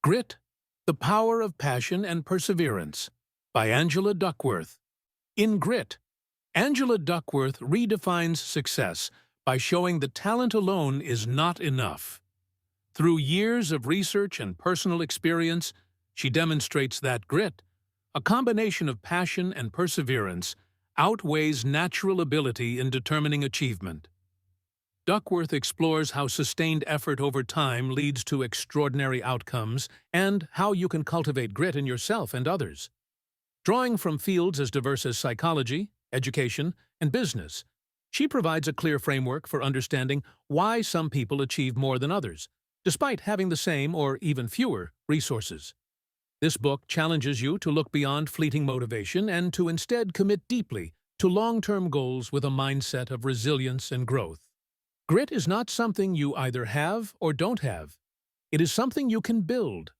Grit, The Power of Passion and Perseverance by Angela Duckworth. In Grit, Angela Duckworth redefines success by showing that talent alone is not enough. Through years of research and personal experience, she demonstrates that grit, a combination of passion and perseverance, outweighs natural ability in determining achievement. Duckworth explores how sustained effort over time leads to extraordinary outcomes and how you can cultivate grit in yourself and others. Drawing from fields as diverse as psychology, education, and business, she provides a clear framework for understanding why some people achieve more than others, despite having the same or even fewer resources. This book challenges you to look beyond fleeting motivation and to instead commit deeply to long-term goals with a mindset of resilience and growth. Grit is not something you either have or don't have. It is something you can build,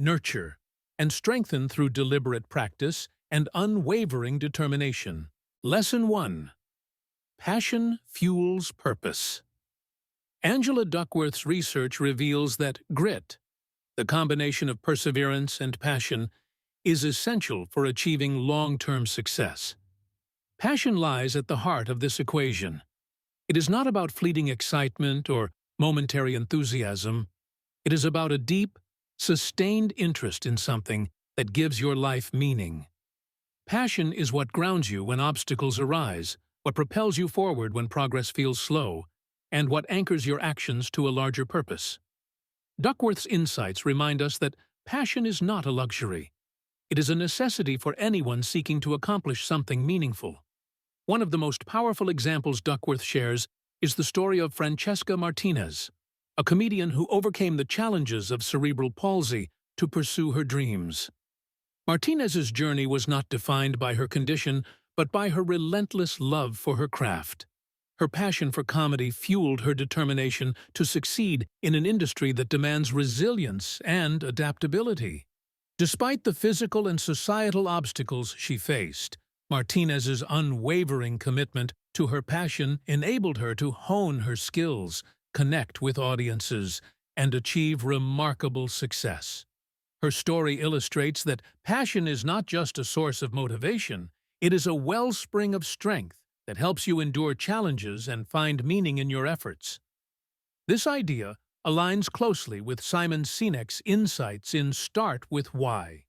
nurture, and strengthen through deliberate practice and unwavering determination. Lesson 1. Passion fuels purpose. Angela Duckworth's research reveals that grit, the combination of perseverance and passion, is essential for achieving long-term success. Passion lies at the heart of this equation. It is not about fleeting excitement or momentary enthusiasm. It is about a deep, sustained interest in something that gives your life meaning. Passion is what grounds you when obstacles arise, what propels you forward when progress feels slow, and what anchors your actions to a larger purpose. Duckworth's insights remind us that passion is not a luxury. It is a necessity for anyone seeking to accomplish something meaningful. One of the most powerful examples Duckworth shares is the story of Francesca Martinez, a comedian who overcame the challenges of cerebral palsy to pursue her dreams. Martinez's journey was not defined by her condition, but by her relentless love for her craft. Her passion for comedy fueled her determination to succeed in an industry that demands resilience and adaptability. Despite the physical and societal obstacles she faced, Martinez's unwavering commitment to her passion enabled her to hone her skills, connect with audiences, and achieve remarkable success. Her story illustrates that passion is not just a source of motivation, it is a wellspring of strength that helps you endure challenges and find meaning in your efforts. This idea aligns closely with Simon Sinek's insights in Start with Why,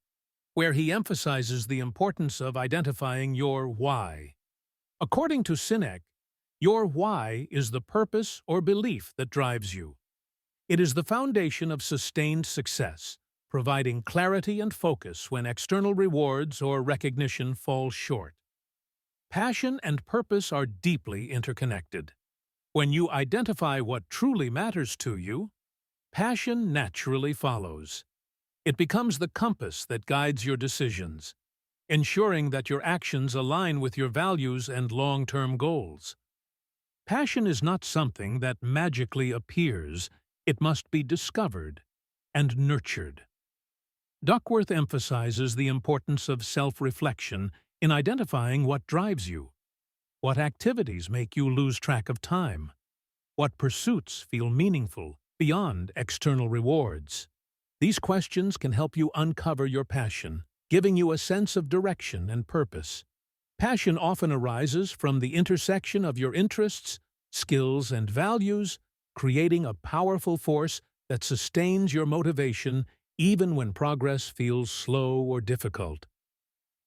where he emphasizes the importance of identifying your why. According to Sinek, your why is the purpose or belief that drives you. It is the foundation of sustained success, providing clarity and focus when external rewards or recognition fall short. Passion and purpose are deeply interconnected. When you identify what truly matters to you, passion naturally follows. It becomes the compass that guides your decisions, ensuring that your actions align with your values and long-term goals. Passion is not something that magically appears, it must be discovered and nurtured. Duckworth emphasizes the importance of self-reflection in identifying what drives you. What activities make you lose track of time? What pursuits feel meaningful beyond external rewards? These questions can help you uncover your passion, giving you a sense of direction and purpose. Passion often arises from the intersection of your interests, skills, and values, creating a powerful force that sustains your motivation even when progress feels slow or difficult.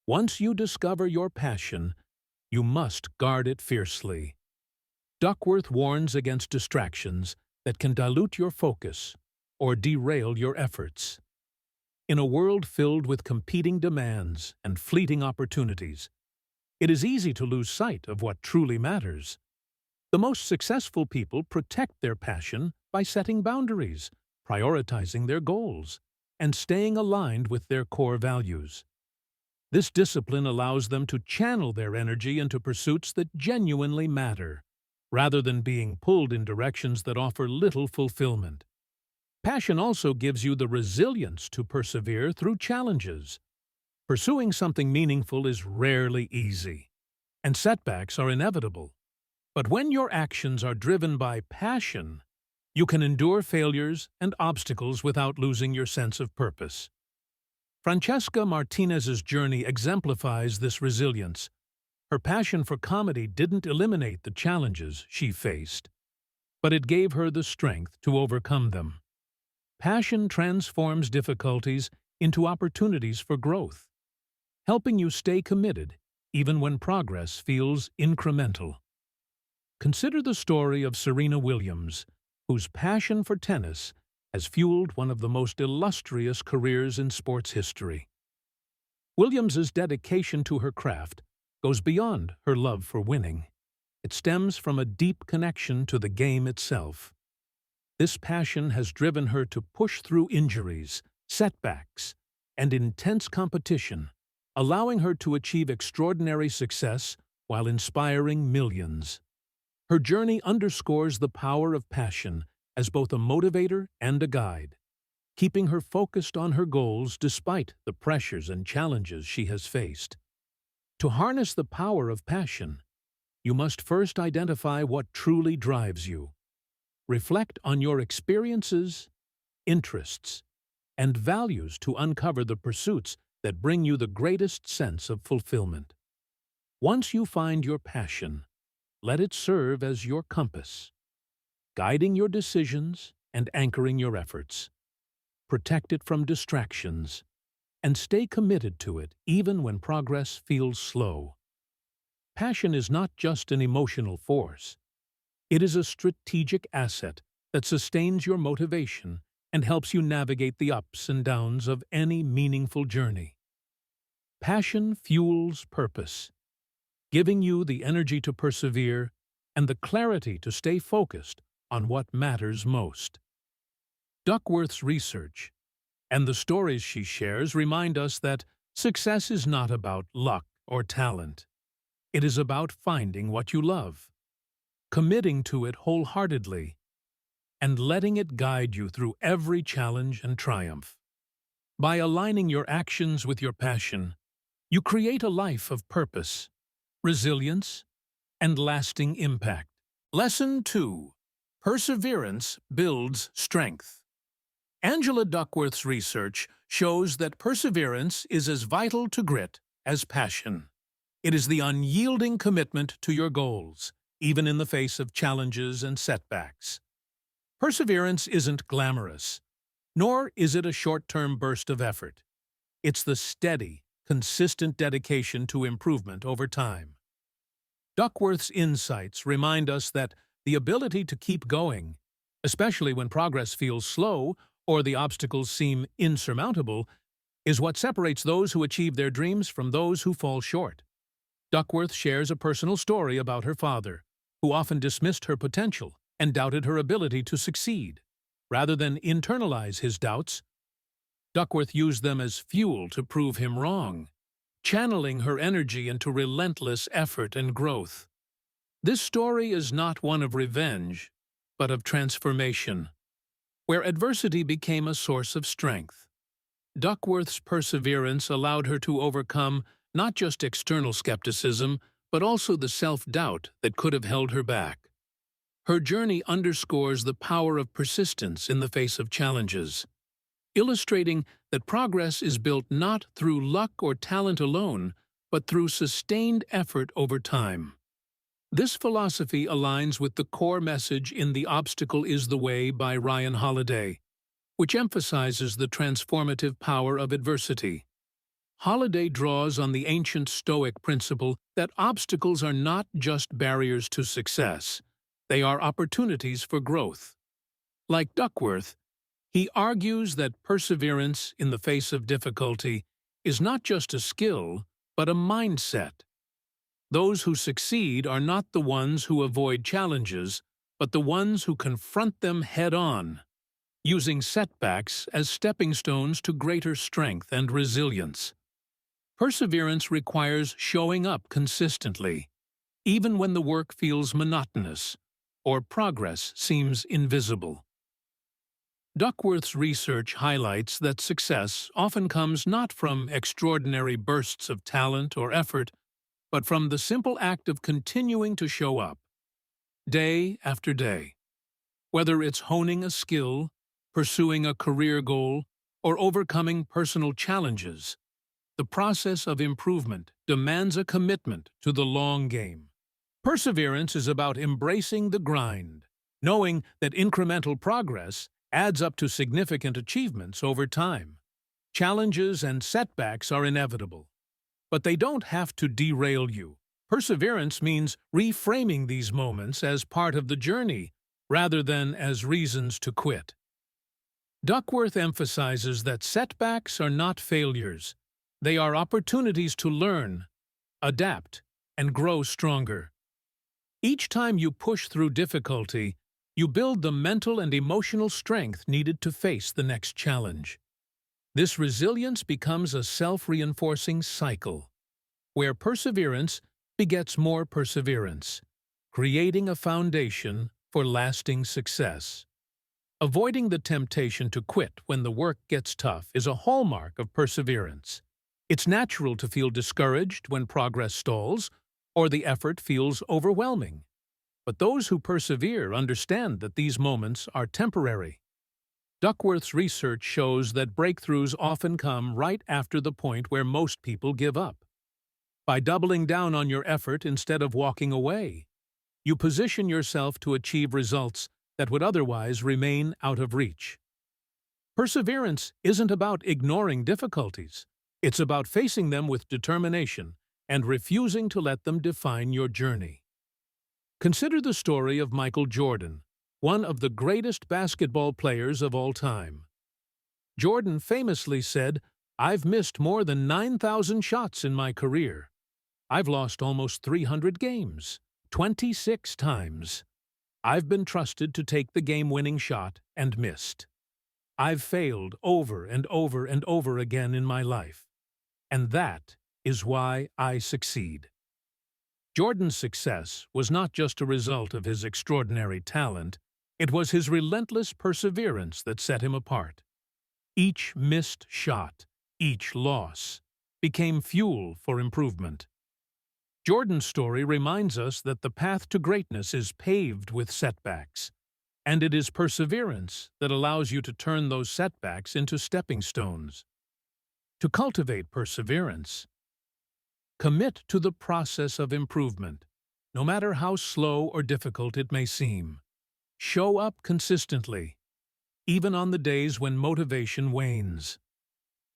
Once you discover your passion, you must guard it fiercely. Duckworth warns against distractions that can dilute your focus or derail your efforts. In a world filled with competing demands and fleeting opportunities, it is easy to lose sight of what truly matters. The most successful people protect their passion by setting boundaries, prioritizing their goals, and staying aligned with their core values. This discipline allows them to channel their energy into pursuits that genuinely matter, rather than being pulled in directions that offer little fulfillment. Passion also gives you the resilience to persevere through challenges. Pursuing something meaningful is rarely easy, and setbacks are inevitable. But when your actions are driven by passion, You can endure failures and obstacles without losing your sense of purpose. Francesca Martinez's journey exemplifies this resilience. Her passion for comedy didn't eliminate the challenges she faced, but it gave her the strength to overcome them. Passion transforms difficulties into opportunities for growth, helping you stay committed even when progress feels incremental. Consider the story of Serena Williams, whose passion for tennis has fueled one of the most illustrious careers in sports history. Williams's dedication to her craft goes beyond her love for winning. It stems from a deep connection to the game itself. This passion has driven her to push through injuries, setbacks, and intense competition, allowing her to achieve extraordinary success while inspiring millions. Her journey underscores the power of passion as both a motivator and a guide, keeping her focused on her goals despite the pressures and challenges she has faced. To harness the power of passion, you must first identify what truly drives you. Reflect on your experiences, interests, and values to uncover the pursuits that bring you the greatest sense of fulfillment. Once you find your passion, let it serve as your compass, guiding your decisions and anchoring your efforts. Protect it from distractions, and stay committed to it even when progress feels slow. Passion is not just an emotional force. It is a strategic asset that sustains your motivation and helps you navigate the ups and downs of any meaningful journey. Passion fuels purpose, giving you the energy to persevere and the clarity to stay focused on what matters most. Duckworth's research and the stories she shares remind us that success is not about luck or talent. It is about finding what you love, committing to it wholeheartedly, and letting it guide you through every challenge and triumph. By aligning your actions with your passion, you create a life of purpose, resilience, and lasting impact. Lesson 2. Perseverance builds strength. Angela Duckworth's research shows that perseverance is as vital to grit as passion. It is the unyielding commitment to your goals, even in the face of challenges and setbacks. Perseverance isn't glamorous, nor is it a short-term burst of effort. It's the steady, consistent dedication to improvement over time. Duckworth's insights remind us that the ability to keep going, especially when progress feels slow or the obstacles seem insurmountable, is what separates those who achieve their dreams from those who fall short. Duckworth shares a personal story about her father, who often dismissed her potential and doubted her ability to succeed. Rather than internalize his doubts, Duckworth used them as fuel to prove him wrong, channeling her energy into relentless effort and growth. This story is not one of revenge, but of transformation, where adversity became a source of strength. Duckworth's perseverance allowed her to overcome not just external skepticism, but also the self-doubt that could have held her back. Her journey underscores the power of persistence in the face of challenges, illustrating that progress is built not through luck or talent alone, but through sustained effort over time. This philosophy aligns with the core message in The Obstacle is the Way by Ryan Holiday, which emphasizes the transformative power of adversity. Holiday draws on the ancient Stoic principle that obstacles are not just barriers to success, they are opportunities for growth. Like Duckworth, he argues that perseverance in the face of difficulty is not just a skill, but a mindset. Those who succeed are not the ones who avoid challenges, but the ones who confront them head-on, using setbacks as stepping stones to greater strength and resilience. Perseverance requires showing up consistently, even when the work feels monotonous or progress seems invisible. Duckworth's research highlights that success often comes not from extraordinary bursts of talent or effort, but from the simple act of continuing to show up, day after day. Whether it's honing a skill, pursuing a career goal, or overcoming personal challenges, the process of improvement demands a commitment to the long game. Perseverance is about embracing the grind, knowing that incremental progress adds up to significant achievements over time. Challenges and setbacks are inevitable, but they don't have to derail you. Perseverance means reframing these moments as part of the journey rather than as reasons to quit. Duckworth emphasizes that setbacks are not failures. They are opportunities to learn, adapt, and grow stronger. Each time you push through difficulty, you build the mental and emotional strength needed to face the next challenge. This resilience becomes a self-reinforcing cycle, where perseverance begets more perseverance, creating a foundation for lasting success. Avoiding the temptation to quit when the work gets tough is a hallmark of perseverance. It's natural to feel discouraged when progress stalls or the effort feels overwhelming. But those who persevere understand that these moments are temporary. Duckworth's research shows that breakthroughs often come right after the point where most people give up. By doubling down on your effort instead of walking away, you position yourself to achieve results that would otherwise remain out of reach. Perseverance isn't about ignoring difficulties. It's about facing them with determination and refusing to let them define your journey. Consider the story of Michael Jordan, one of the greatest basketball players of all time. Jordan famously said, "I've missed more than 9,000 shots in my career. I've lost almost 300 games, 26 times. I've been trusted to take the game-winning shot and missed. I've failed over and over and over again in my life. And that is why I succeed." Jordan's success was not just a result of his extraordinary talent, it was his relentless perseverance that set him apart. Each missed shot, each loss, became fuel for improvement. Jordan's story reminds us that the path to greatness is paved with setbacks, and it is perseverance that allows you to turn those setbacks into stepping stones. To cultivate perseverance, commit to the process of improvement, no matter how slow or difficult it may seem. Show up consistently, even on the days when motivation wanes.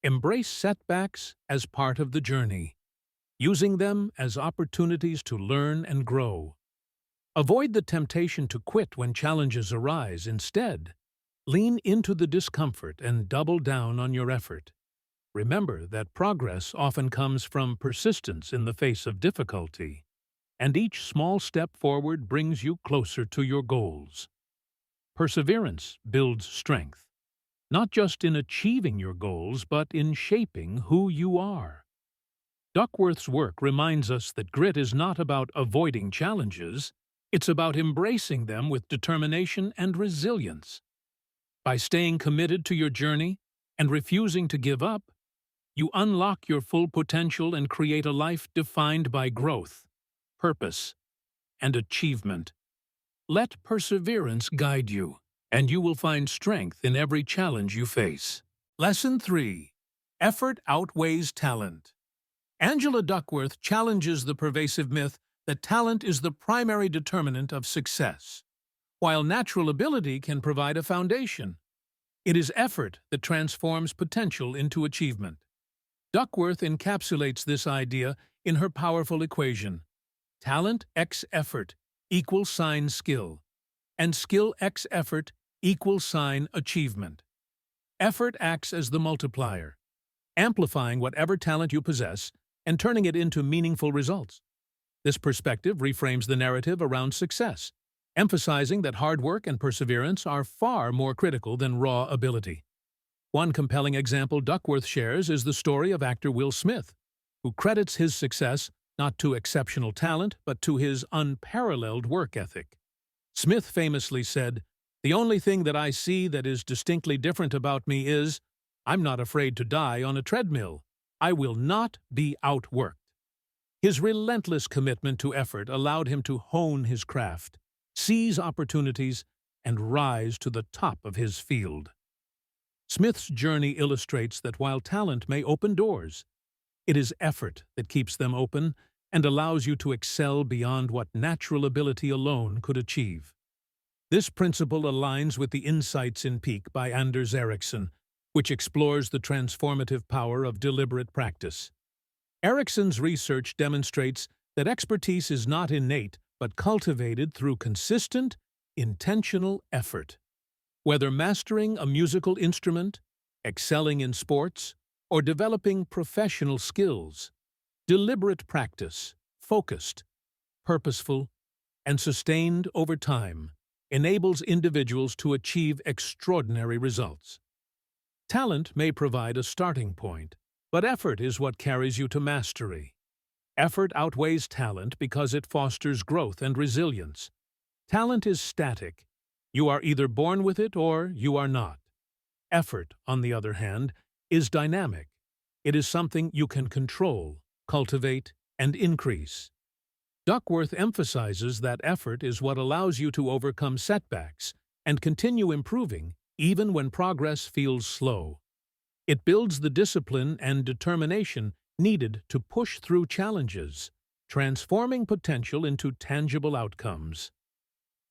Embrace setbacks as part of the journey, using them as opportunities to learn and grow. Avoid the temptation to quit when challenges arise. Instead, lean into the discomfort and double down on your effort. Remember that progress often comes from persistence in the face of difficulty, and each small step forward brings you closer to your goals. Perseverance builds strength, not just in achieving your goals, but in shaping who you are. Duckworth's work reminds us that grit is not about avoiding challenges, it's about embracing them with determination and resilience. By staying committed to your journey and refusing to give up, you unlock your full potential and create a life defined by growth, purpose, and achievement. Let perseverance guide you, and you will find strength in every challenge you face. Lesson 3. Effort outweighs talent. Angela Duckworth challenges the pervasive myth that talent is the primary determinant of success. While natural ability can provide a foundation, it is effort that transforms potential into achievement. Duckworth encapsulates this idea in her powerful equation: talent x effort equals sign skill, and skill x effort equals sign achievement. Effort acts as the multiplier, amplifying whatever talent you possess and turning it into meaningful results. This perspective reframes the narrative around success, emphasizing that hard work and perseverance are far more critical than raw ability. One compelling example Duckworth shares is the story of actor Will Smith, who credits his success not to exceptional talent but to his unparalleled work ethic. Smith famously said, "The only thing that I see that is distinctly different about me is, I'm not afraid to die on a treadmill. I will not be outworked." His relentless commitment to effort allowed him to hone his craft, seize opportunities, and rise to the top of his field. Smith's journey illustrates that while talent may open doors, it is effort that keeps them open and allows you to excel beyond what natural ability alone could achieve. This principle aligns with the Insights in Peak by Anders Ericsson, which explores the transformative power of deliberate practice. Ericsson's research demonstrates that expertise is not innate but cultivated through consistent, intentional effort. Whether mastering a musical instrument, excelling in sports, or developing professional skills, deliberate practice, focused, purposeful, and sustained over time, enables individuals to achieve extraordinary results. Talent may provide a starting point, but effort is what carries you to mastery. Effort outweighs talent because it fosters growth and resilience. Talent is static. You are either born with it or you are not. Effort, on the other hand, is dynamic. It is something you can control, cultivate, and increase. Duckworth emphasizes that effort is what allows you to overcome setbacks and continue improving even when progress feels slow. It builds the discipline and determination needed to push through challenges, transforming potential into tangible outcomes.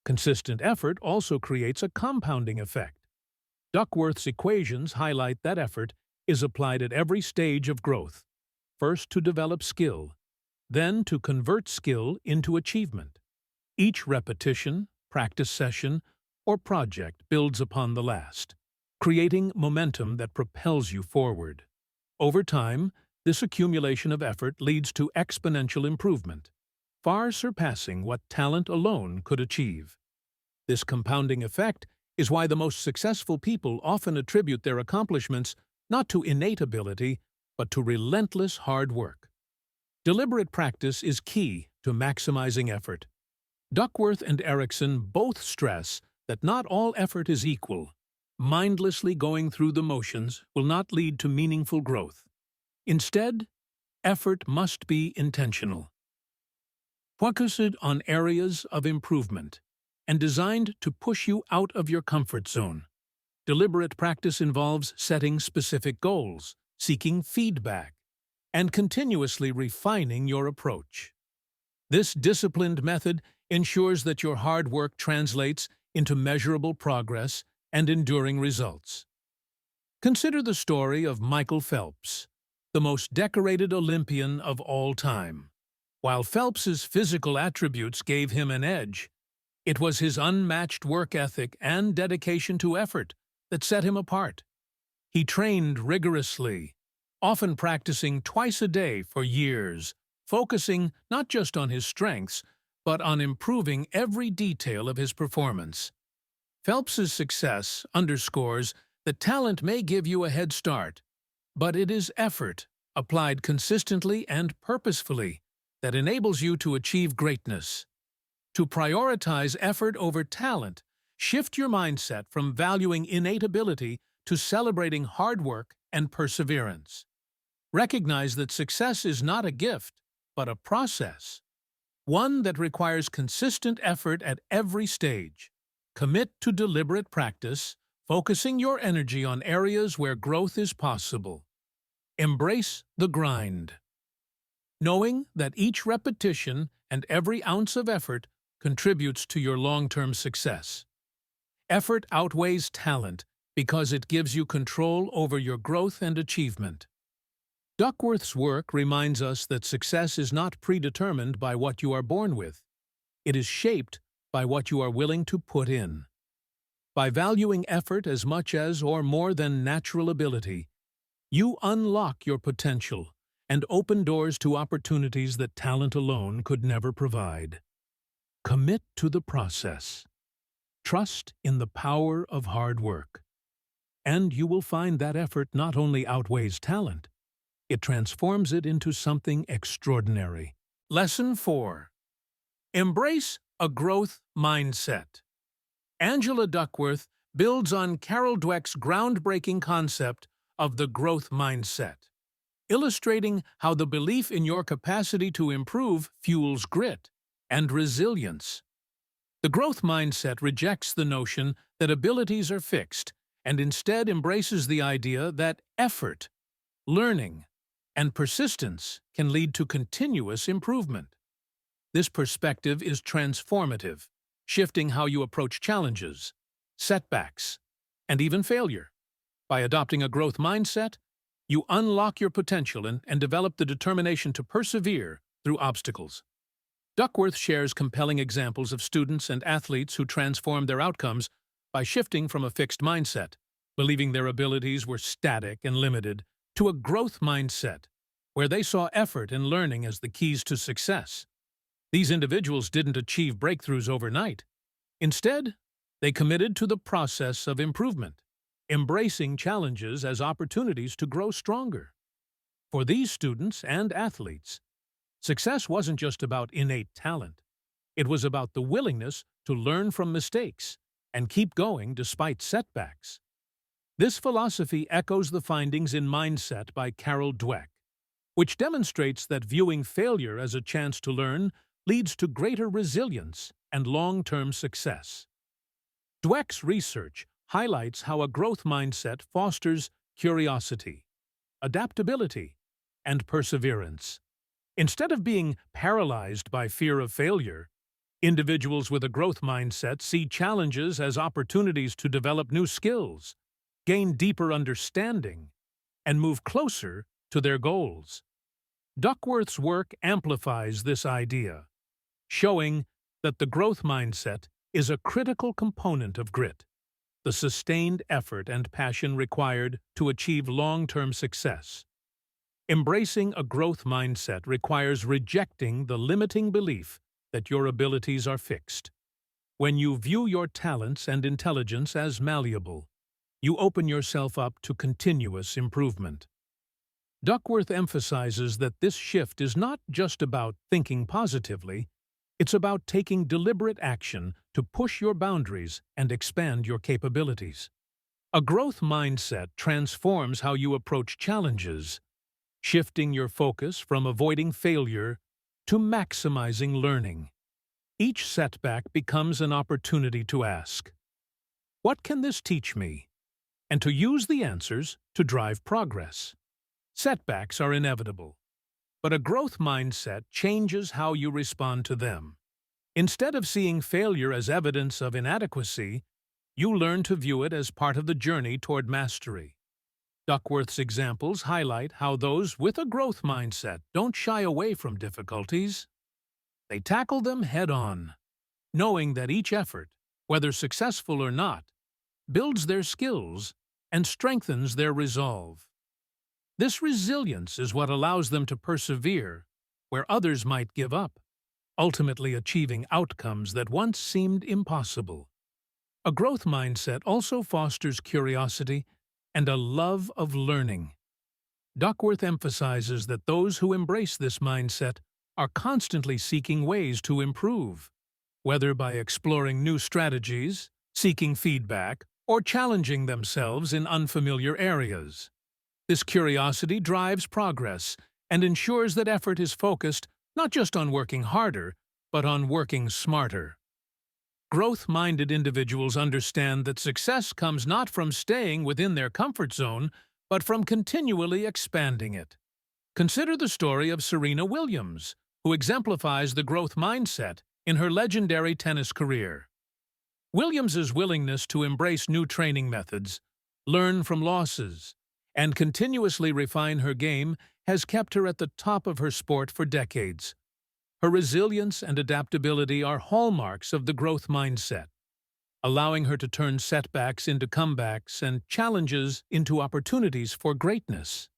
Consistent effort also creates a compounding effect. Duckworth's equations highlight that effort is applied at every stage of growth, first to develop skill, then to convert skill into achievement. Each repetition, practice session, or project builds upon the last, creating momentum that propels you forward. Over time, this accumulation of effort leads to exponential improvement, far surpassing what talent alone could achieve. This compounding effect is why the most successful people often attribute their accomplishments not to innate ability, but to relentless hard work. Deliberate practice is key to maximizing effort. Duckworth and Ericsson both stress that not all effort is equal. Mindlessly going through the motions will not lead to meaningful growth. Instead, effort must be intentional, focused on areas of improvement, and designed to push you out of your comfort zone. Deliberate practice involves setting specific goals, seeking feedback, and continuously refining your approach. This disciplined method ensures that your hard work translates into measurable progress and enduring results. Consider the story of Michael Phelps, the most decorated Olympian of all time. While Phelps's physical attributes gave him an edge, it was his unmatched work ethic and dedication to effort that set him apart. He trained rigorously, often practicing twice a day for years, focusing not just on his strengths, but on improving every detail of his performance. Phelps's success underscores that talent may give you a head start, but it is effort, applied consistently and purposefully, that enables you to achieve greatness. To prioritize effort over talent, shift your mindset from valuing innate ability to celebrating hard work and perseverance. Recognize that success is not a gift, but a process, one that requires consistent effort at every stage. Commit to deliberate practice, focusing your energy on areas where growth is possible. Embrace the grind, knowing that each repetition and every ounce of effort contributes to your long-term success. Effort outweighs talent because it gives you control over your growth and achievement. Duckworth's work reminds us that success is not predetermined by what you are born with. It is shaped by what you are willing to put in. By valuing effort as much as or more than natural ability, you unlock your potential and open doors to opportunities that talent alone could never provide. Commit to the process. Trust in the power of hard work. And you will find that effort not only outweighs talent, it transforms it into something extraordinary. Lesson 4. Embrace a growth mindset. Angela Duckworth builds on Carol Dweck's groundbreaking concept of the growth mindset, illustrating how the belief in your capacity to improve fuels grit and resilience. The growth mindset rejects the notion that abilities are fixed and instead embraces the idea that effort, learning, and persistence can lead to continuous improvement. This perspective is transformative, shifting how you approach challenges, setbacks, and even failure. By adopting a growth mindset, you unlock your potential and develop the determination to persevere through obstacles. Duckworth shares compelling examples of students and athletes who transformed their outcomes by shifting from a fixed mindset, believing their abilities were static and limited, to a growth mindset, where they saw effort and learning as the keys to success. These individuals didn't achieve breakthroughs overnight. Instead, they committed to the process of improvement, embracing challenges as opportunities to grow stronger. For these students and athletes, success wasn't just about innate talent. It was about the willingness to learn from mistakes and keep going despite setbacks. This philosophy echoes the findings in Mindset by Carol Dweck, which demonstrates that viewing failure as a chance to learn leads to greater resilience and long-term success. Dweck's research highlights how a growth mindset fosters curiosity, adaptability, and perseverance. Instead of being paralyzed by fear of failure, individuals with a growth mindset see challenges as opportunities to develop new skills, gain deeper understanding, and move closer to their goals. Duckworth's work amplifies this idea, showing that the growth mindset is a critical component of grit, the sustained effort and passion required to achieve long-term success. Embracing a growth mindset requires rejecting the limiting belief that your abilities are fixed. When you view your talents and intelligence as malleable, you open yourself up to continuous improvement. Duckworth emphasizes that this shift is not just about thinking positively, it's about taking deliberate action to push your boundaries and expand your capabilities. A growth mindset transforms how you approach challenges, shifting your focus from avoiding failure to maximizing learning. Each setback becomes an opportunity to ask, "What can this teach me?" and to use the answers to drive progress. Setbacks are inevitable, but a growth mindset changes how you respond to them. Instead of seeing failure as evidence of inadequacy, you learn to view it as part of the journey toward mastery. Duckworth's examples highlight how those with a growth mindset don't shy away from difficulties. They tackle them head-on, knowing that each effort, whether successful or not, builds their skills and strengthens their resolve. This resilience is what allows them to persevere where others might give up, ultimately achieving outcomes that once seemed impossible. A growth mindset also fosters curiosity and a love of learning. Duckworth emphasizes that those who embrace this mindset are constantly seeking ways to improve, whether by exploring new strategies, seeking feedback, or challenging themselves in unfamiliar areas. This curiosity drives progress and ensures that effort is focused not just on working harder, but on working smarter. Growth-minded individuals understand that success comes not from staying within their comfort zone, but from continually expanding it. Consider the story of Serena Williams, who exemplifies the growth mindset in her legendary tennis career. Williams's willingness to embrace new training methods, learn from losses, and continuously refine her game has kept her at the top of her sport for decades. Her resilience and adaptability are hallmarks of the growth mindset, allowing her to turn setbacks into comebacks and challenges into opportunities for greatness.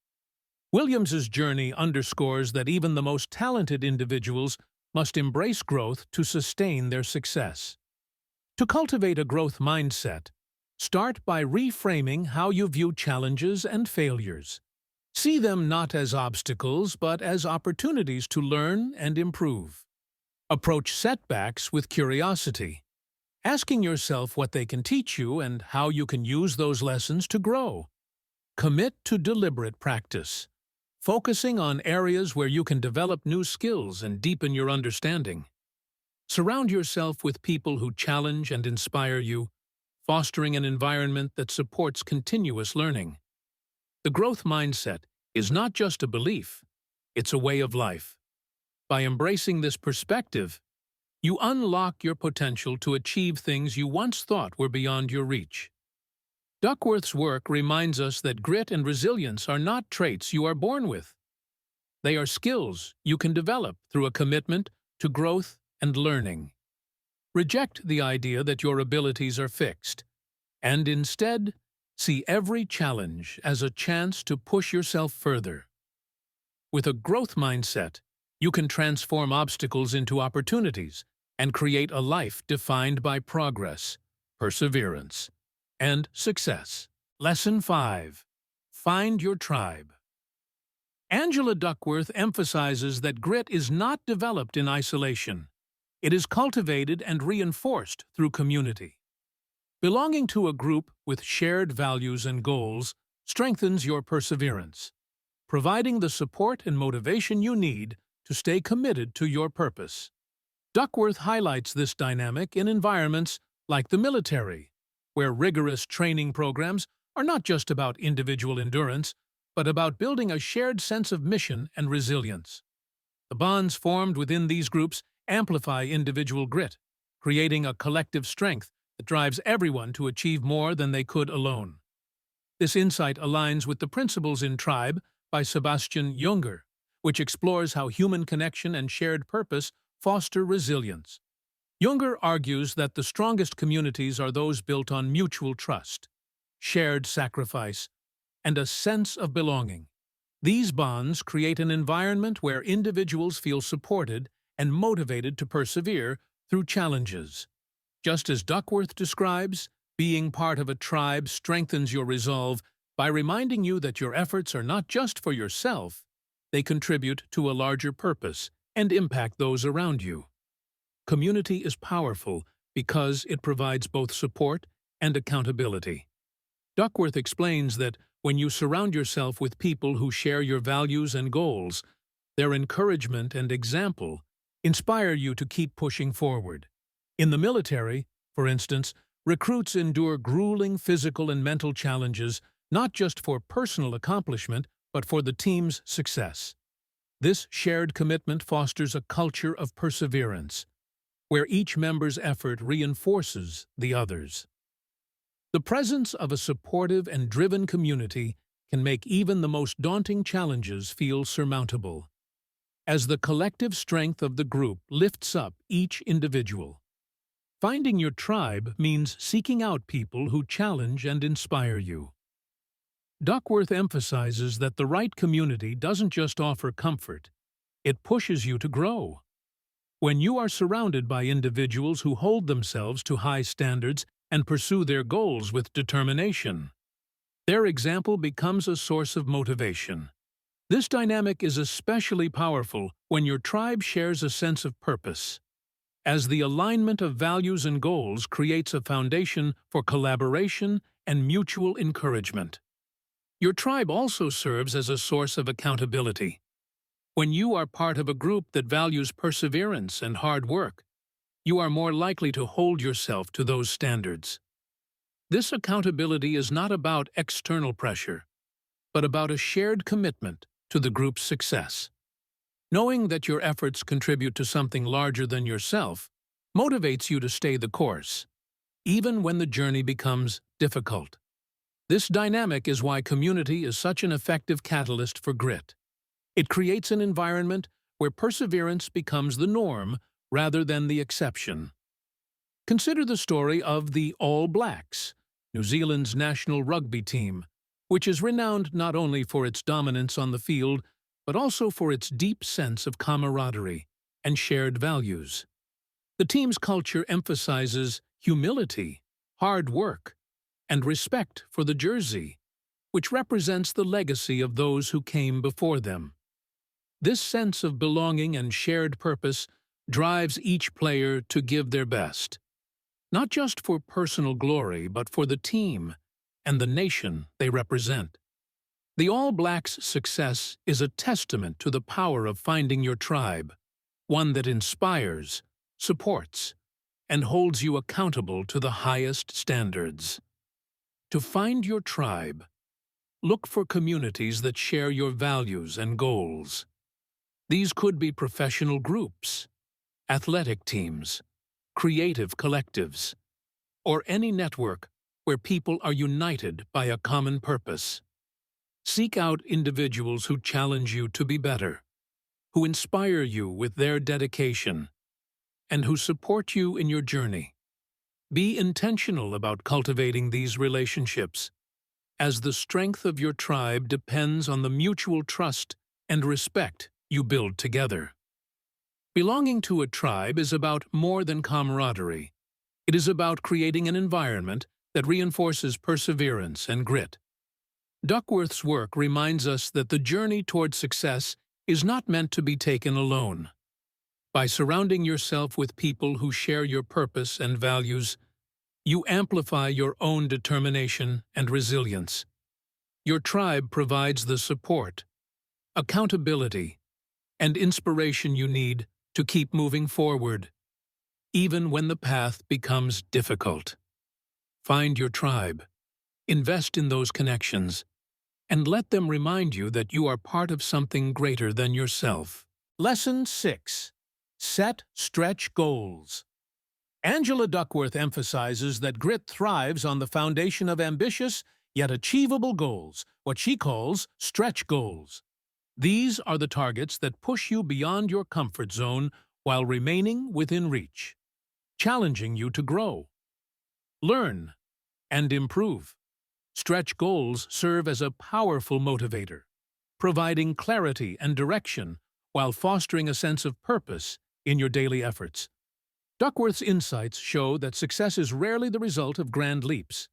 Williams's journey underscores that even the most talented individuals must embrace growth to sustain their success. To cultivate a growth mindset, start by reframing how you view challenges and failures. See them not as obstacles, but as opportunities to learn and improve. Approach setbacks with curiosity, asking yourself what they can teach you and how you can use those lessons to grow. Commit to deliberate practice, focusing on areas where you can develop new skills and deepen your understanding. Surround yourself with people who challenge and inspire you, fostering an environment that supports continuous learning. The growth mindset is not just a belief, it's a way of life. By embracing this perspective, you unlock your potential to achieve things you once thought were beyond your reach. Duckworth's work reminds us that grit and resilience are not traits you are born with. They are skills you can develop through a commitment to growth and learning. Reject the idea that your abilities are fixed, and instead, see every challenge as a chance to push yourself further. With a growth mindset, you can transform obstacles into opportunities and create a life defined by progress, perseverance, and success. Lesson 5. Find your tribe. Angela Duckworth emphasizes that grit is not developed in isolation. It is cultivated and reinforced through community. Belonging to a group with shared values and goals strengthens your perseverance, providing the support and motivation you need to stay committed to your purpose. Duckworth highlights this dynamic in environments like the military, where rigorous training programs are not just about individual endurance, but about building a shared sense of mission and resilience. The bonds formed within these groups amplify individual grit, creating a collective strength that drives everyone to achieve more than they could alone. This insight aligns with the Principles in Tribe by Sebastian Junger, which explores how human connection and shared purpose foster resilience. Junger argues that the strongest communities are those built on mutual trust, shared sacrifice, and a sense of belonging. These bonds create an environment where individuals feel supported and motivated to persevere through challenges. Just as Duckworth describes, being part of a tribe strengthens your resolve by reminding you that your efforts are not just for yourself, they contribute to a larger purpose and impact those around you. Community is powerful because it provides both support and accountability. Duckworth explains that when you surround yourself with people who share your values and goals, their encouragement and example inspire you to keep pushing forward. In the military, for instance, recruits endure grueling physical and mental challenges not just for personal accomplishment, but for the team's success. This shared commitment fosters a culture of perseverance, where each member's effort reinforces the others. The presence of a supportive and driven community can make even the most daunting challenges feel surmountable, as the collective strength of the group lifts up each individual. Finding your tribe means seeking out people who challenge and inspire you. Duckworth emphasizes that the right community doesn't just offer comfort, it pushes you to grow. When you are surrounded by individuals who hold themselves to high standards and pursue their goals with determination, their example becomes a source of motivation. This dynamic is especially powerful when your tribe shares a sense of purpose, as the alignment of values and goals creates a foundation for collaboration and mutual encouragement. Your tribe also serves as a source of accountability. When you are part of a group that values perseverance and hard work, you are more likely to hold yourself to those standards. This accountability is not about external pressure, but about a shared commitment to the group's success. Knowing that your efforts contribute to something larger than yourself motivates you to stay the course, even when the journey becomes difficult. This dynamic is why community is such an effective catalyst for grit. It creates an environment where perseverance becomes the norm rather than the exception. Consider the story of the All Blacks, New Zealand's national rugby team, which is renowned not only for its dominance on the field, but also for its deep sense of camaraderie and shared values. The team's culture emphasizes humility, hard work, and respect for the jersey, which represents the legacy of those who came before them. This sense of belonging and shared purpose drives each player to give their best, not just for personal glory, but for the team and the nation they represent. The All Blacks' success is a testament to the power of finding your tribe, one that inspires, supports, and holds you accountable to the highest standards. To find your tribe, look for communities that share your values and goals. These could be professional groups, athletic teams, creative collectives, or any network where people are united by a common purpose. Seek out individuals who challenge you to be better, who inspire you with their dedication, and who support you in your journey. Be intentional about cultivating these relationships, as the strength of your tribe depends on the mutual trust and respect you build together. Belonging to a tribe is about more than camaraderie. It is about creating an environment that reinforces perseverance and grit. Duckworth's work reminds us that the journey toward success is not meant to be taken alone. By surrounding yourself with people who share your purpose and values, you amplify your own determination and resilience. Your tribe provides the support, accountability, and inspiration you need to keep moving forward, even when the path becomes difficult. Find your tribe, invest in those connections, and let them remind you that you are part of something greater than yourself. Lesson 6. Set stretch goals. Angela Duckworth emphasizes that grit thrives on the foundation of ambitious yet achievable goals, what she calls stretch goals. These are the targets that push you beyond your comfort zone while remaining within reach, challenging you to grow, learn, and improve. Stretch goals serve as a powerful motivator, providing clarity and direction while fostering a sense of purpose in your daily efforts. Duckworth's insights show that success is rarely the result of grand leaps.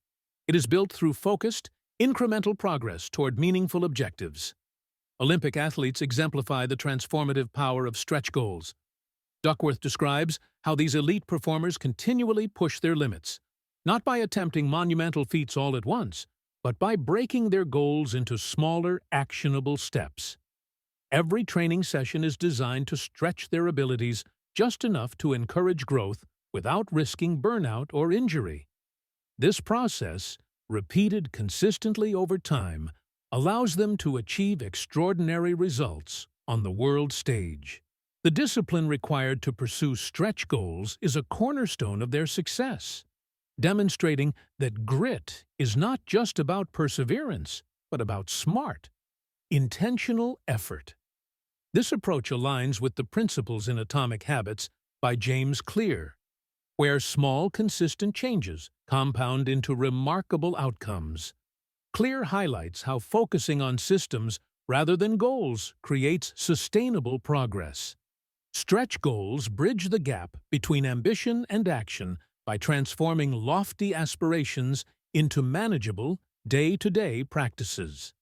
It is built through focused, incremental progress toward meaningful objectives. Olympic athletes exemplify the transformative power of stretch goals. Duckworth describes how these elite performers continually push their limits, not by attempting monumental feats all at once, but by breaking their goals into smaller, actionable steps. Every training session is designed to stretch their abilities just enough to encourage growth without risking burnout or injury. This process, repeated consistently over time, allows them to achieve extraordinary results on the world stage. The discipline required to pursue stretch goals is a cornerstone of their success, demonstrating that grit is not just about perseverance, but about smart, intentional effort. This approach aligns with the principles in Atomic Habits by James Clear, where small, consistent changes compound into remarkable outcomes. Clear highlights how focusing on systems rather than goals creates sustainable progress. Stretch goals bridge the gap between ambition and action by transforming lofty aspirations into manageable, day-to-day practices.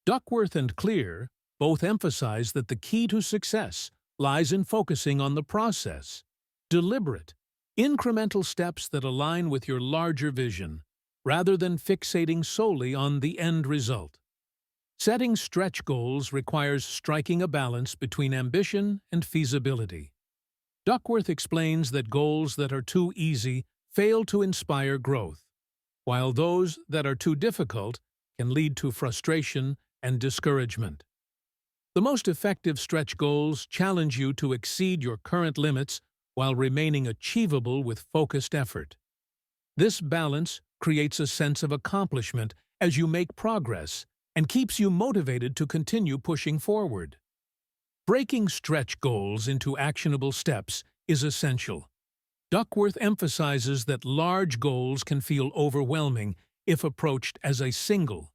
Duckworth and Clear both emphasize that the key to success lies in focusing on the process, deliberate, incremental steps that align with your larger vision, rather than fixating solely on the end result. Setting stretch goals requires striking a balance between ambition and feasibility. Duckworth explains that goals that are too easy fail to inspire growth, while those that are too difficult can lead to frustration and discouragement. The most effective stretch goals challenge you to exceed your current limits while remaining achievable with focused effort. This balance creates a sense of accomplishment as you make progress and keeps you motivated to continue pushing forward. Breaking stretch goals into actionable steps is essential. Duckworth emphasizes that large goals can feel overwhelming if approached as a single,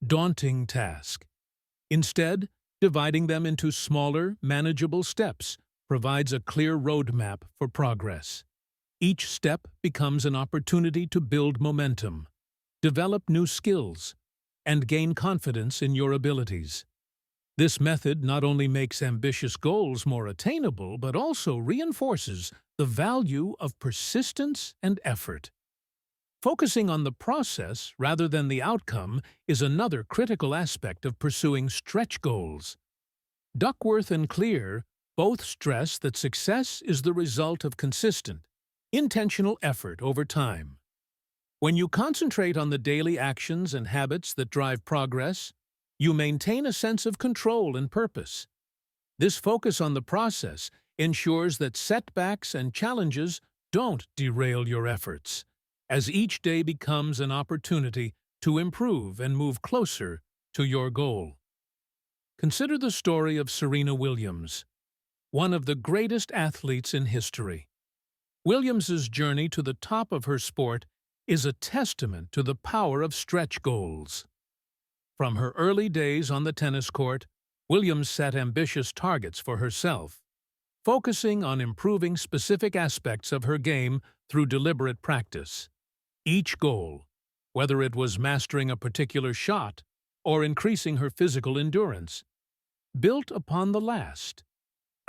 daunting task. Instead, dividing them into smaller, manageable steps provides a clear roadmap for progress. Each step becomes an opportunity to build momentum, develop new skills, and gain confidence in your abilities. This method not only makes ambitious goals more attainable, but also reinforces the value of persistence and effort. Focusing on the process rather than the outcome is another critical aspect of pursuing stretch goals. Duckworth and Clear Both stress that success is the result of consistent, intentional effort over time. When you concentrate on the daily actions and habits that drive progress, you maintain a sense of control and purpose. This focus on the process ensures that setbacks and challenges don't derail your efforts, as each day becomes an opportunity to improve and move closer to your goal. Consider the story of Serena Williams, one of the greatest athletes in history. Williams's journey to the top of her sport is a testament to the power of stretch goals. From her early days on the tennis court, Williams set ambitious targets for herself, focusing on improving specific aspects of her game through deliberate practice. Each goal, whether it was mastering a particular shot or increasing her physical endurance, built upon the last,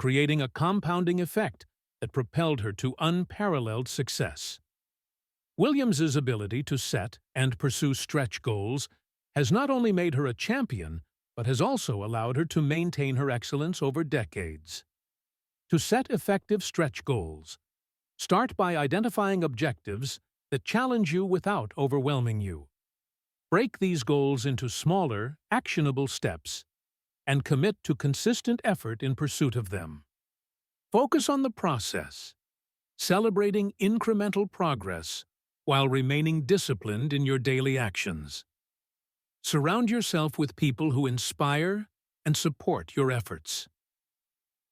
creating a compounding effect that propelled her to unparalleled success. Williams's ability to set and pursue stretch goals has not only made her a champion, but has also allowed her to maintain her excellence over decades. To set effective stretch goals, start by identifying objectives that challenge you without overwhelming you. Break these goals into smaller, actionable steps, and commit to consistent effort in pursuit of them. Focus on the process, celebrating incremental progress while remaining disciplined in your daily actions. Surround yourself with people who inspire and support your efforts,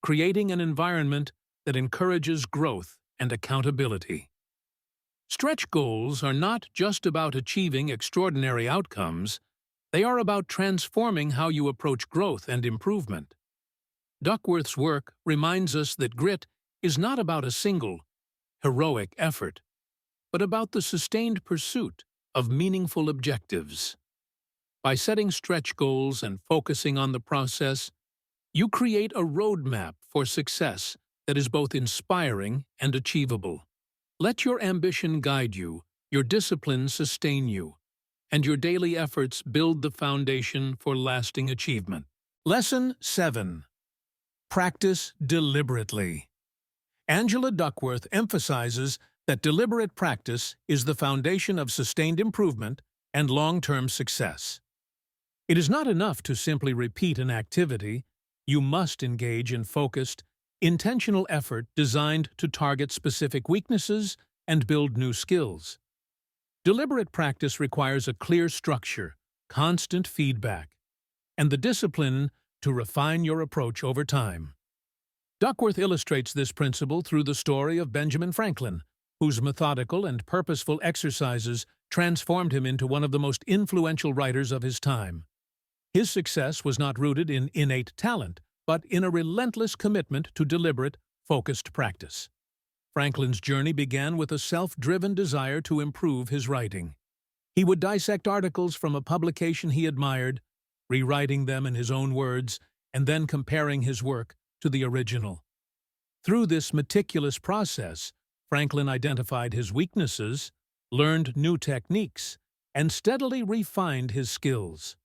creating an environment that encourages growth and accountability. Stretch goals are not just about achieving extraordinary outcomes, they are about transforming how you approach growth and improvement. Duckworth's work reminds us that grit is not about a single, heroic effort, but about the sustained pursuit of meaningful objectives. By setting stretch goals and focusing on the process, you create a roadmap for success that is both inspiring and achievable. Let your ambition guide you, your discipline sustain you, and your daily efforts build the foundation for lasting achievement. Lesson 7. Practice deliberately. Angela Duckworth emphasizes that deliberate practice is the foundation of sustained improvement and long-term success. It is not enough to simply repeat an activity. You must engage in focused, intentional effort designed to target specific weaknesses and build new skills. Deliberate practice requires a clear structure, constant feedback, and the discipline to refine your approach over time. Duckworth illustrates this principle through the story of Benjamin Franklin, whose methodical and purposeful exercises transformed him into one of the most influential writers of his time. His success was not rooted in innate talent, but in a relentless commitment to deliberate, focused practice. Franklin's journey began with a self-driven desire to improve his writing. He would dissect articles from a publication he admired, rewriting them in his own words, and then comparing his work to the original. Through this meticulous process, Franklin identified his weaknesses, learned new techniques, and steadily refined his skills.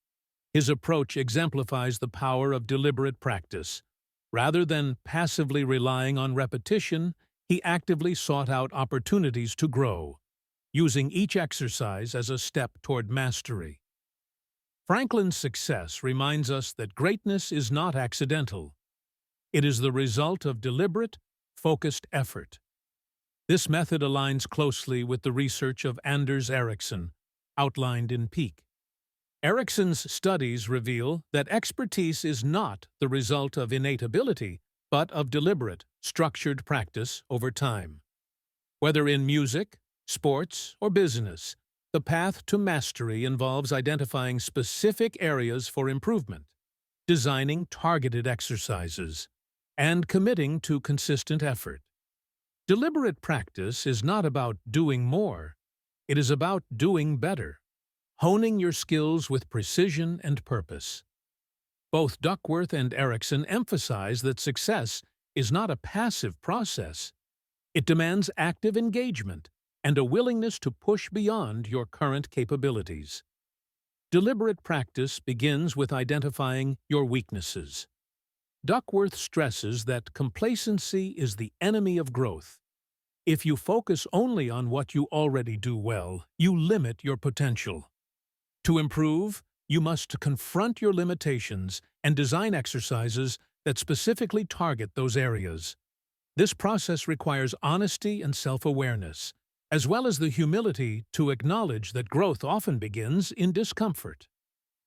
His approach exemplifies the power of deliberate practice. Rather than passively relying on repetition, he actively sought out opportunities to grow, using each exercise as a step toward mastery. Franklin's success reminds us that greatness is not accidental. It is the result of deliberate, focused effort. This method aligns closely with the research of Anders Ericsson, outlined in Peak. Ericsson's studies reveal that expertise is not the result of innate ability, but of deliberate, structured practice over time. Whether in music, sports, or business, the path to mastery involves identifying specific areas for improvement, designing targeted exercises, and committing to consistent effort. Deliberate practice is not about doing more, it is about doing better, honing your skills with precision and purpose. Both Duckworth and Ericsson emphasize that success is not a passive process. It demands active engagement and a willingness to push beyond your current capabilities. Deliberate practice begins with identifying your weaknesses. Duckworth stresses that complacency is the enemy of growth. If you focus only on what you already do well, you limit your potential. To improve, you must confront your limitations and design exercises that specifically target those areas. This process requires honesty and self-awareness, as well as the humility to acknowledge that growth often begins in discomfort.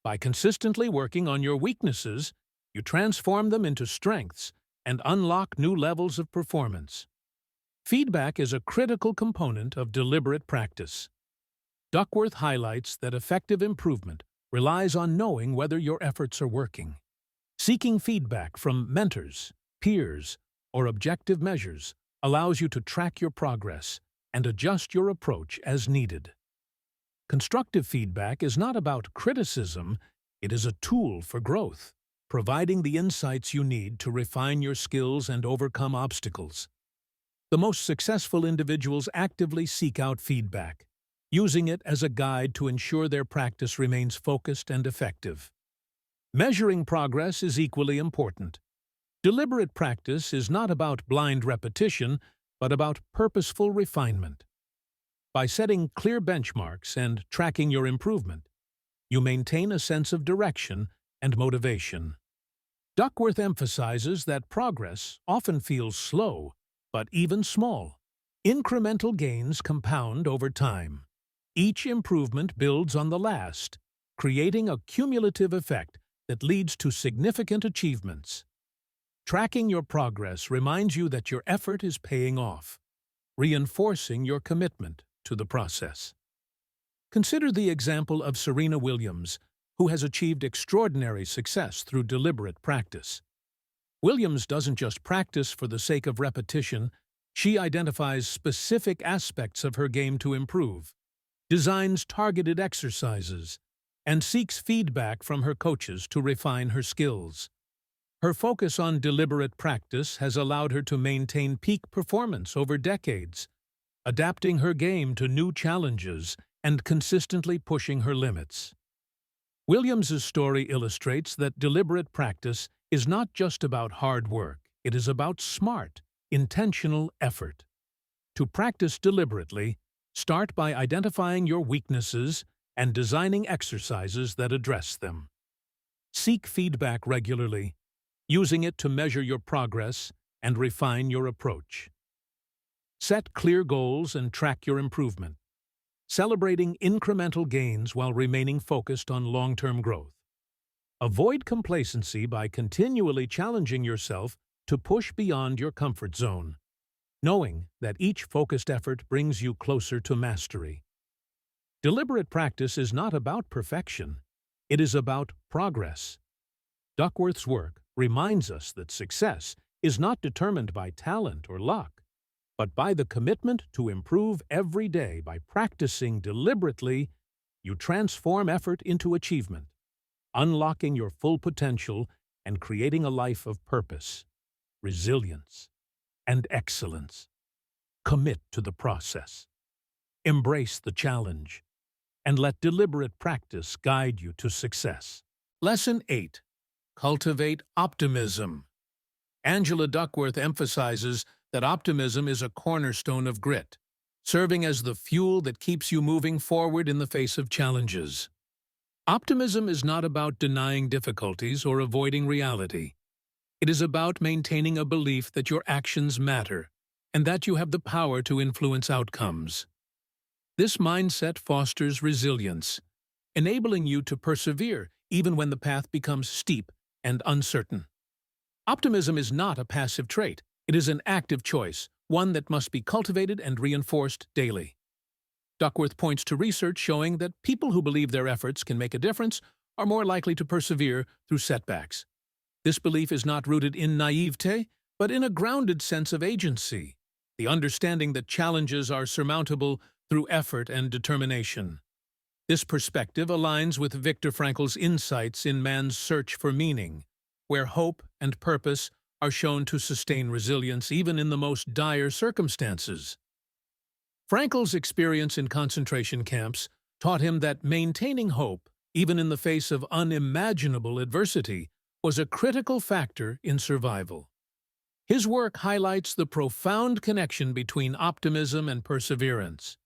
By consistently working on your weaknesses, you transform them into strengths and unlock new levels of performance. Feedback is a critical component of deliberate practice. Duckworth highlights that effective improvement relies on knowing whether your efforts are working. Seeking feedback from mentors, peers, or objective measures allows you to track your progress and adjust your approach as needed. Constructive feedback is not about criticism, it is a tool for growth, providing the insights you need to refine your skills and overcome obstacles. The most successful individuals actively seek out feedback, using it as a guide to ensure their practice remains focused and effective. Measuring progress is equally important. Deliberate practice is not about blind repetition, but about purposeful refinement. By setting clear benchmarks and tracking your improvement, you maintain a sense of direction and motivation. Duckworth emphasizes that progress often feels slow, but even small. Incremental gains compound over time. Each improvement builds on the last, creating a cumulative effect that leads to significant achievements. Tracking your progress reminds you that your effort is paying off, reinforcing your commitment to the process. Consider the example of Serena Williams, who has achieved extraordinary success through deliberate practice. Williams doesn't just practice for the sake of repetition, she identifies specific aspects of her game to improve, designs targeted exercises, and seeks feedback from her coaches to refine her skills. Her focus on deliberate practice has allowed her to maintain peak performance over decades, adapting her game to new challenges and consistently pushing her limits. Williams's story illustrates that deliberate practice is not just about hard work, it is about smart, intentional effort. To practice deliberately, start by identifying your weaknesses and designing exercises that address them. Seek feedback regularly, using it to measure your progress and refine your approach. Set clear goals and track your improvement, celebrating incremental gains while remaining focused on long-term growth. Avoid complacency by continually challenging yourself to push beyond your comfort zone, knowing that each focused effort brings you closer to mastery. Deliberate practice is not about perfection, it is about progress. Duckworth's work reminds us that success is not determined by talent or luck, but by the commitment to improve every day. By practicing deliberately, you transform effort into achievement, unlocking your full potential and creating a life of purpose, resilience, and excellence. Commit to the process. Embrace the challenge, and let deliberate practice guide you to success. Lesson 8. Cultivate optimism. Angela Duckworth emphasizes that optimism is a cornerstone of grit, serving as the fuel that keeps you moving forward in the face of challenges. Optimism is not about denying difficulties or avoiding reality. It is about maintaining a belief that your actions matter and that you have the power to influence outcomes. This mindset fosters resilience, enabling you to persevere even when the path becomes steep and uncertain. Optimism is not a passive trait. It is an active choice, one that must be cultivated and reinforced daily. Duckworth points to research showing that people who believe their efforts can make a difference are more likely to persevere through setbacks. This belief is not rooted in naivete, but in a grounded sense of agency, the understanding that challenges are surmountable through effort and determination. This perspective aligns with Viktor Frankl's insights in man's search for meaning, where hope and purpose are shown to sustain resilience even in the most dire circumstances. Frankl's experience in concentration camps taught him that maintaining hope, even in the face of unimaginable adversity, was a critical factor in survival. His work highlights the profound connection between optimism and perseverance.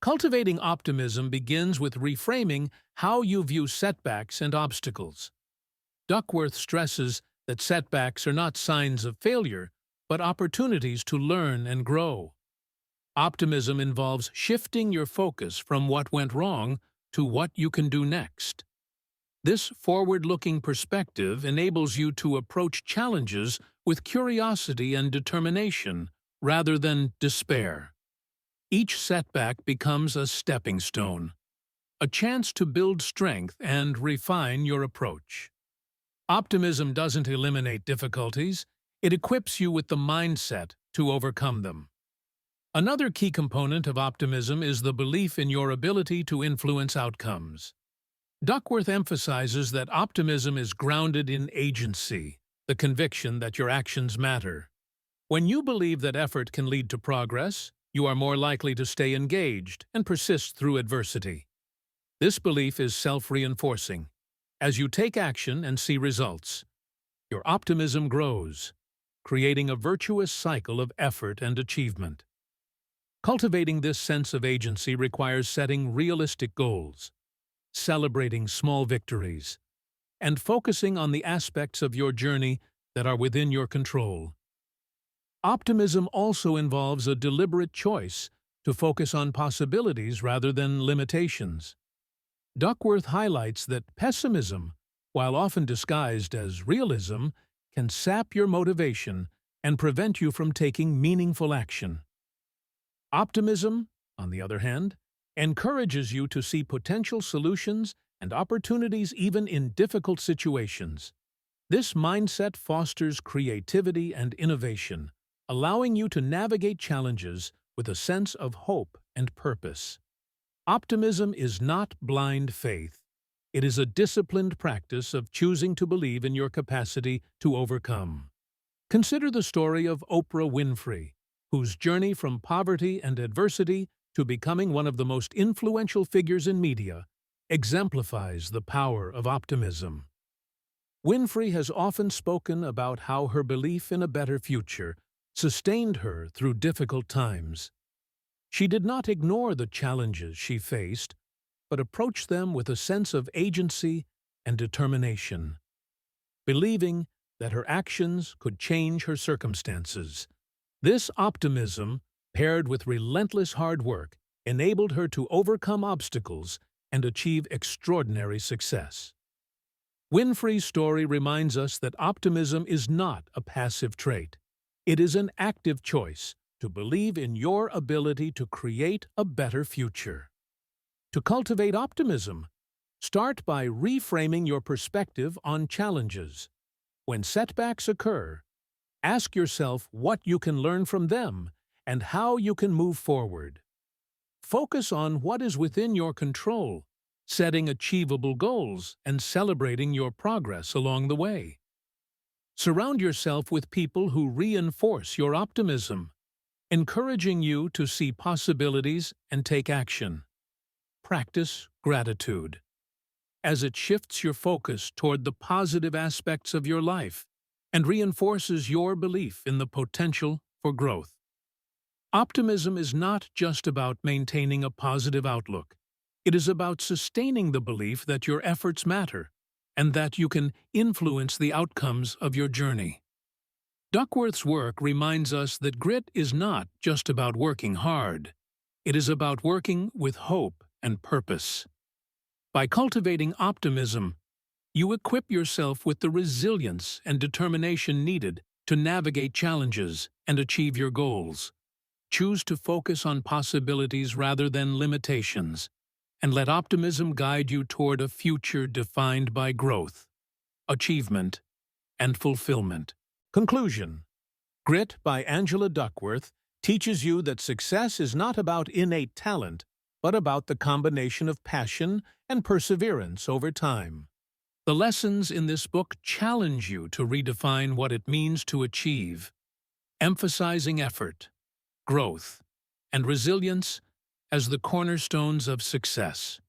Cultivating optimism begins with reframing how you view setbacks and obstacles. Duckworth stresses that setbacks are not signs of failure, but opportunities to learn and grow. Optimism involves shifting your focus from what went wrong to what you can do next. This forward-looking perspective enables you to approach challenges with curiosity and determination rather than despair. Each setback becomes a stepping stone, a chance to build strength and refine your approach. Optimism doesn't eliminate difficulties, it equips you with the mindset to overcome them. Another key component of optimism is the belief in your ability to influence outcomes. Duckworth emphasizes that optimism is grounded in agency, the conviction that your actions matter. When you believe that effort can lead to progress, you are more likely to stay engaged and persist through adversity. This belief is self-reinforcing. As you take action and see results, your optimism grows, creating a virtuous cycle of effort and achievement. Cultivating this sense of agency requires setting realistic goals, celebrating small victories, and focusing on the aspects of your journey that are within your control. Optimism also involves a deliberate choice to focus on possibilities rather than limitations. Duckworth highlights that pessimism, while often disguised as realism, can sap your motivation and prevent you from taking meaningful action. Optimism, on the other hand, encourages you to see potential solutions and opportunities even in difficult situations. This mindset fosters creativity and innovation, allowing you to navigate challenges with a sense of hope and purpose. Optimism is not blind faith. It is a disciplined practice of choosing to believe in your capacity to overcome. Consider the story of Oprah Winfrey, whose journey from poverty and adversity to becoming one of the most influential figures in media exemplifies the power of optimism. Winfrey has often spoken about how her belief in a better future sustained her through difficult times. She did not ignore the challenges she faced, but approached them with a sense of agency and determination, believing that her actions could change her circumstances. This optimism, paired with relentless hard work, enabled her to overcome obstacles and achieve extraordinary success. Winfrey's story reminds us that optimism is not a passive trait. It is an active choice to believe in your ability to create a better future. To cultivate optimism, start by reframing your perspective on challenges. When setbacks occur, ask yourself what you can learn from them and how you can move forward. Focus on what is within your control, setting achievable goals and celebrating your progress along the way. Surround yourself with people who reinforce your optimism, encouraging you to see possibilities and take action. Practice gratitude, as it shifts your focus toward the positive aspects of your life and reinforces your belief in the potential for growth. Optimism is not just about maintaining a positive outlook. It is about sustaining the belief that your efforts matter and that you can influence the outcomes of your journey. Duckworth's work reminds us that grit is not just about working hard. It is about working with hope and purpose. By cultivating optimism, you equip yourself with the resilience and determination needed to navigate challenges and achieve your goals. Choose to focus on possibilities rather than limitations, and let optimism guide you toward a future defined by growth, achievement, and fulfillment. Conclusion. Grit by Angela Duckworth teaches you that success is not about innate talent, but about the combination of passion and perseverance over time. The lessons in this book challenge you to redefine what it means to achieve, emphasizing effort, growth, and resilience as the cornerstones of success.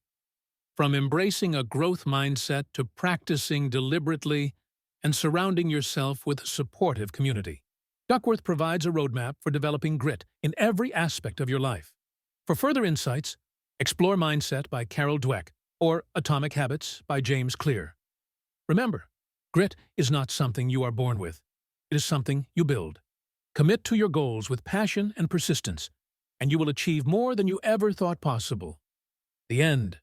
From embracing a growth mindset to practicing deliberately, and surrounding yourself with a supportive community. Duckworth provides a roadmap for developing grit in every aspect of your life. For further insights, explore Mindset by Carol Dweck or Atomic Habits by James Clear. Remember, grit is not something you are born with. It is something you build. Commit to your goals with passion and persistence, and you will achieve more than you ever thought possible. The end.